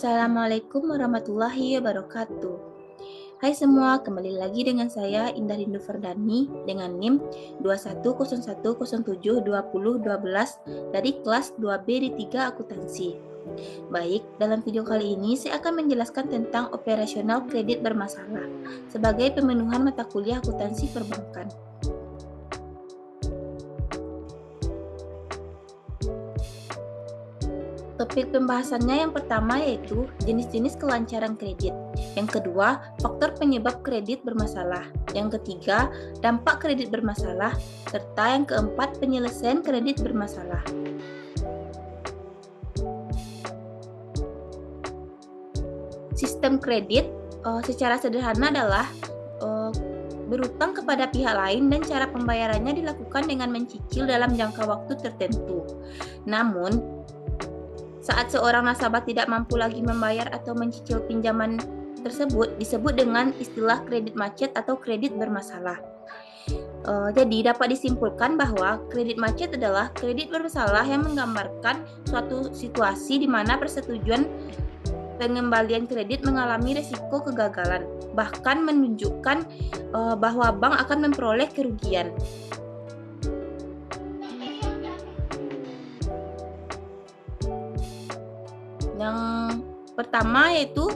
Assalamualaikum warahmatullahi wabarakatuh. Hai semua, kembali lagi dengan saya Indah Rindu Ferdani dengan NIM 2101072012 dari kelas 2B di 3 akuntansi. Baik, dalam video kali ini saya akan menjelaskan tentang operasional kredit bermasalah sebagai pemenuhan mata kuliah akuntansi perbankan. Topik pembahasannya yang pertama yaitu jenis-jenis kelancaran kredit. Yang kedua, faktor penyebab kredit bermasalah. Yang ketiga, dampak kredit bermasalah. Serta yang keempat, penyelesaian kredit bermasalah. Sistem kredit secara sederhana adalah berutang kepada pihak lain dan cara pembayarannya dilakukan dengan mencicil dalam jangka waktu tertentu. Namun, saat seorang nasabah tidak mampu lagi membayar atau mencicil pinjaman tersebut disebut dengan istilah kredit macet atau kredit bermasalah. Jadi dapat disimpulkan bahwa kredit macet adalah kredit bermasalah yang menggambarkan suatu situasi di mana persetujuan pengembalian kredit mengalami risiko kegagalan, bahkan menunjukkan bahwa bank akan memperoleh kerugian. Yang pertama yaitu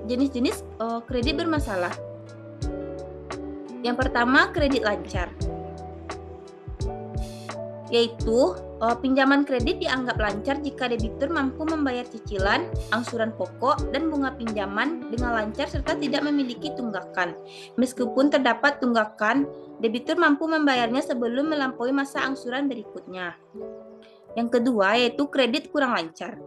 jenis-jenis kredit bermasalah. Yang pertama, kredit lancar, yaitu pinjaman kredit dianggap lancar jika debitur mampu membayar cicilan, angsuran pokok, dan bunga pinjaman dengan lancar serta tidak memiliki tunggakan. Meskipun terdapat tunggakan, debitur mampu membayarnya sebelum melampaui masa angsuran berikutnya. Yang kedua yaitu kredit kurang lancar,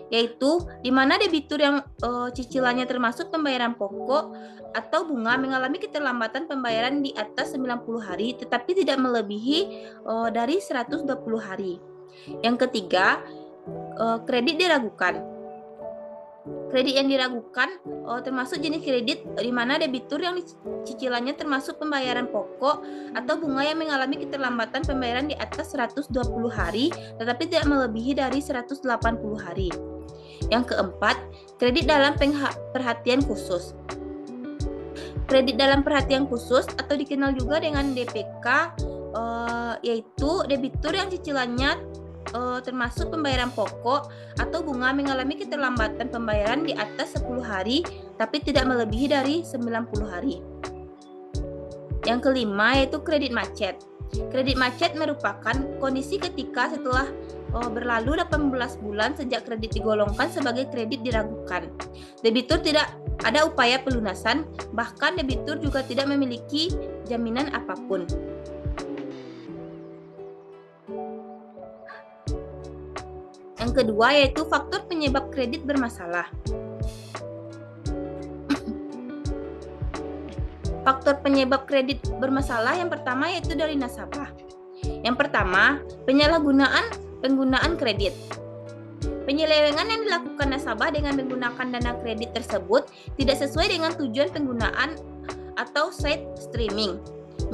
yaitu di mana debitur yang cicilannya termasuk pembayaran pokok atau bunga mengalami keterlambatan pembayaran di atas 90 hari tetapi tidak melebihi dari 120 hari. Yang ketiga, kredit diragukan. Kredit yang diragukan termasuk jenis kredit di mana debitur yang cicilannya termasuk pembayaran pokok atau bunga yang mengalami keterlambatan pembayaran di atas 120 hari tetapi tidak melebihi dari 180 hari. Yang keempat, kredit dalam perhatian khusus. Kredit dalam perhatian khusus atau dikenal juga dengan DPK yaitu debitur yang cicilannya termasuk pembayaran pokok atau bunga mengalami keterlambatan pembayaran di atas 10 hari tapi tidak melebihi dari 90 hari. Yang kelima yaitu kredit macet. Kredit macet merupakan kondisi ketika setelah berlalu 18 bulan sejak kredit digolongkan sebagai kredit diragukan. Debitur tidak ada upaya pelunasan, bahkan debitur juga tidak memiliki jaminan apapun. Yang kedua yaitu faktor penyebab kredit bermasalah. Faktor penyebab kredit bermasalah yang pertama yaitu dari nasabah. Yang pertama, penggunaan kredit. Penyelewengan yang dilakukan nasabah dengan menggunakan dana kredit tersebut tidak sesuai dengan tujuan penggunaan atau side streaming.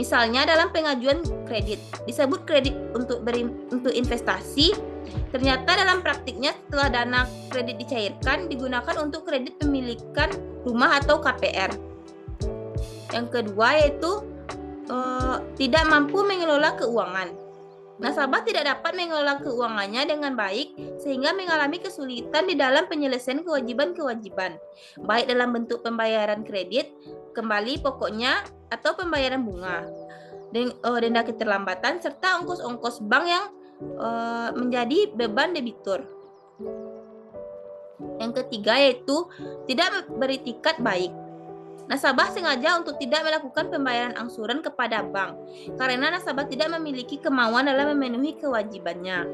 Misalnya dalam pengajuan kredit disebut kredit untuk investasi, ternyata dalam praktiknya setelah dana kredit dicairkan digunakan untuk kredit pemilikan rumah atau KPR. Yang kedua yaitu tidak mampu mengelola keuangan. Nasabah tidak dapat mengelola keuangannya dengan baik sehingga mengalami kesulitan di dalam penyelesaian kewajiban-kewajiban, baik dalam bentuk pembayaran kredit, kembali pokoknya, atau pembayaran bunga, denda keterlambatan, serta ongkos-ongkos bank yang menjadi beban debitur. Yang ketiga yaitu tidak beritikat baik. Nasabah sengaja untuk tidak melakukan pembayaran angsuran kepada bank karena nasabah tidak memiliki kemauan dalam memenuhi kewajibannya.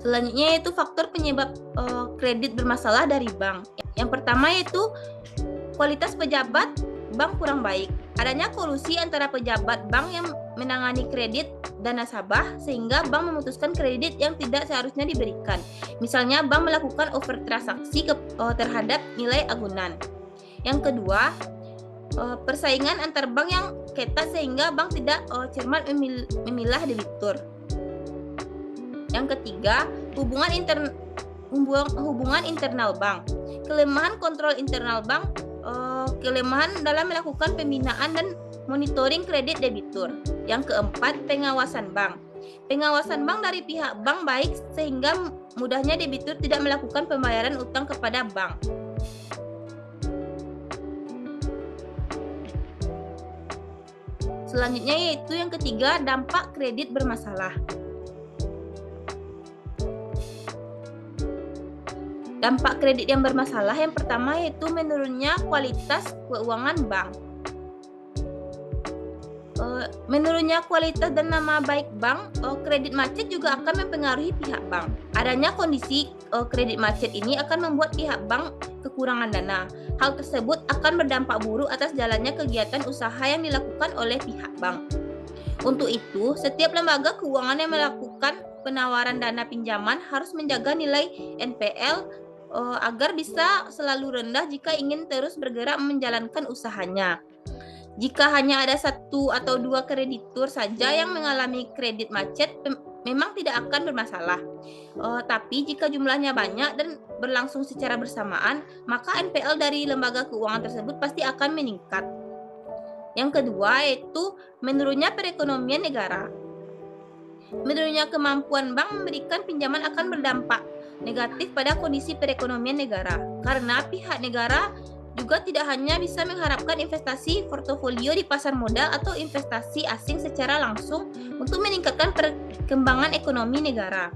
Selanjutnya yaitu faktor penyebab kredit bermasalah dari bank. Yang pertama yaitu kualitas pejabat bank kurang baik. Adanya kolusi antara pejabat bank yang menangani kredit dan nasabah sehingga bank memutuskan kredit yang tidak seharusnya diberikan. Misalnya bank melakukan over transaksi terhadap nilai agunan. Yang kedua, persaingan antar bank yang ketat sehingga bank tidak cermat memilah debitur. Yang ketiga, hubungan internal bank. Kelemahan kontrol internal bank, kelemahan dalam melakukan pembinaan dan monitoring kredit debitur. Yang keempat, pengawasan bank. Pengawasan bank dari pihak bank baik sehingga mudahnya debitur tidak melakukan pembayaran utang kepada bank. Selanjutnya yaitu yang ketiga, dampak kredit bermasalah. Dampak kredit yang bermasalah yang pertama yaitu menurunnya kualitas keuangan bank. Menurunnya kualitas dan nama baik bank, kredit macet juga akan mempengaruhi pihak bank. Adanya kondisi kredit macet ini akan membuat pihak bank kekurangan dana. Hal tersebut akan berdampak buruk atas jalannya kegiatan usaha yang dilakukan oleh pihak bank. Untuk itu, setiap lembaga keuangan yang melakukan penawaran dana pinjaman harus menjaga nilai NPL agar bisa selalu rendah jika ingin terus bergerak menjalankan usahanya. Jika hanya ada satu atau dua kreditur saja yang mengalami kredit macet, memang tidak akan bermasalah. Tapi jika jumlahnya banyak dan berlangsung secara bersamaan, maka NPL dari lembaga keuangan tersebut pasti akan meningkat. Yang kedua yaitu menurunnya perekonomian negara. Menurunnya kemampuan bank memberikan pinjaman akan berdampak negatif pada kondisi perekonomian negara, karena pihak negara juga tidak hanya bisa mengharapkan investasi portofolio di pasar modal atau investasi asing secara langsung untuk meningkatkan perkembangan ekonomi negara.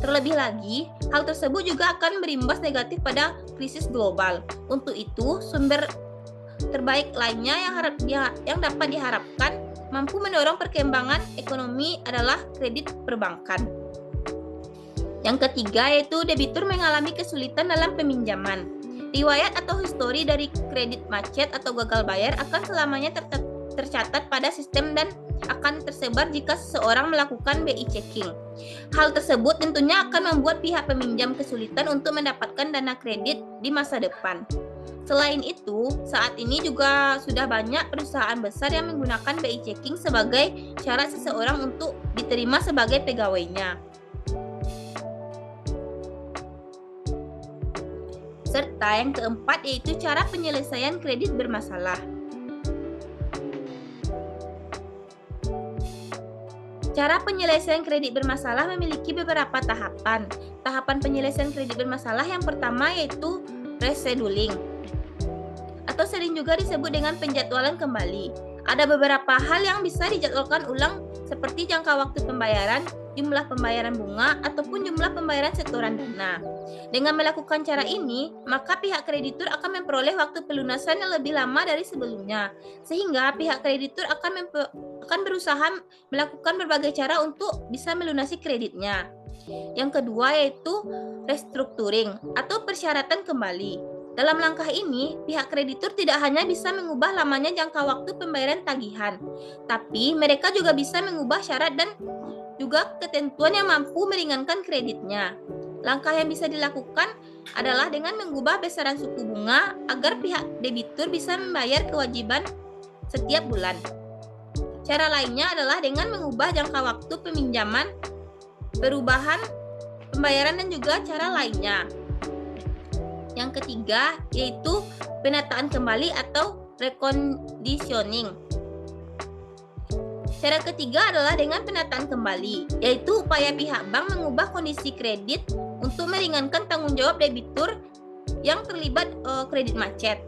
Terlebih lagi, hal tersebut juga akan berimbas negatif pada krisis global. Untuk itu, sumber terbaik lainnya yang dapat diharapkan mampu mendorong perkembangan ekonomi adalah kredit perbankan. Yang ketiga yaitu debitur mengalami kesulitan dalam peminjaman. Riwayat atau histori dari kredit macet atau gagal bayar akan selamanya tercatat pada sistem dan akan tersebar jika seseorang melakukan BI checking. Hal tersebut tentunya akan membuat pihak peminjam kesulitan untuk mendapatkan dana kredit di masa depan. Selain itu, saat ini juga sudah banyak perusahaan besar yang menggunakan BI checking sebagai syarat seseorang untuk diterima sebagai pegawainya. Serta yang keempat yaitu cara penyelesaian kredit bermasalah. Cara penyelesaian kredit bermasalah memiliki beberapa tahapan. Tahapan penyelesaian kredit bermasalah yang pertama yaitu rescheduling, atau sering juga disebut dengan penjadwalan kembali. Ada beberapa hal yang bisa dijadwalkan ulang seperti jangka waktu pembayaran, jumlah pembayaran bunga, ataupun jumlah pembayaran setoran dana. Dengan melakukan cara ini, maka pihak kreditur akan memperoleh waktu pelunasan yang lebih lama dari sebelumnya, sehingga pihak kreditur akan berusaha melakukan berbagai cara untuk bisa melunasi kreditnya. Yang kedua yaitu restructuring atau persyaratan kembali. Dalam langkah ini, pihak kreditur tidak hanya bisa mengubah lamanya jangka waktu pembayaran tagihan, tapi mereka juga bisa mengubah syarat dan juga ketentuan yang mampu meringankan kreditnya. Langkah yang bisa dilakukan adalah dengan mengubah besaran suku bunga agar pihak debitur bisa membayar kewajiban setiap bulan. Cara lainnya adalah dengan mengubah jangka waktu peminjaman, perubahan pembayaran dan juga cara lainnya. Yang ketiga yaitu penataan kembali atau reconditioning. Cara ketiga adalah dengan penataan kembali, yaitu upaya pihak bank mengubah kondisi kredit untuk meringankan tanggung jawab debitur yang terlibat kredit macet.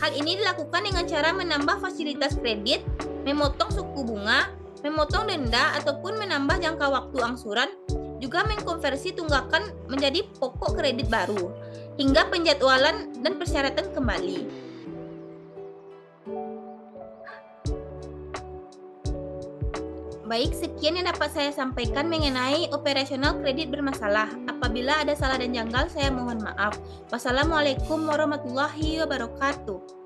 Hal ini dilakukan dengan cara menambah fasilitas kredit, memotong suku bunga, memotong denda, ataupun menambah jangka waktu angsuran, juga mengkonversi tunggakan menjadi pokok kredit baru, hingga penjadwalan dan persyaratan kembali. Baik, sekian yang dapat saya sampaikan mengenai operasional kredit bermasalah. Apabila ada salah dan janggal, saya mohon maaf. Wassalamualaikum warahmatullahi wabarakatuh.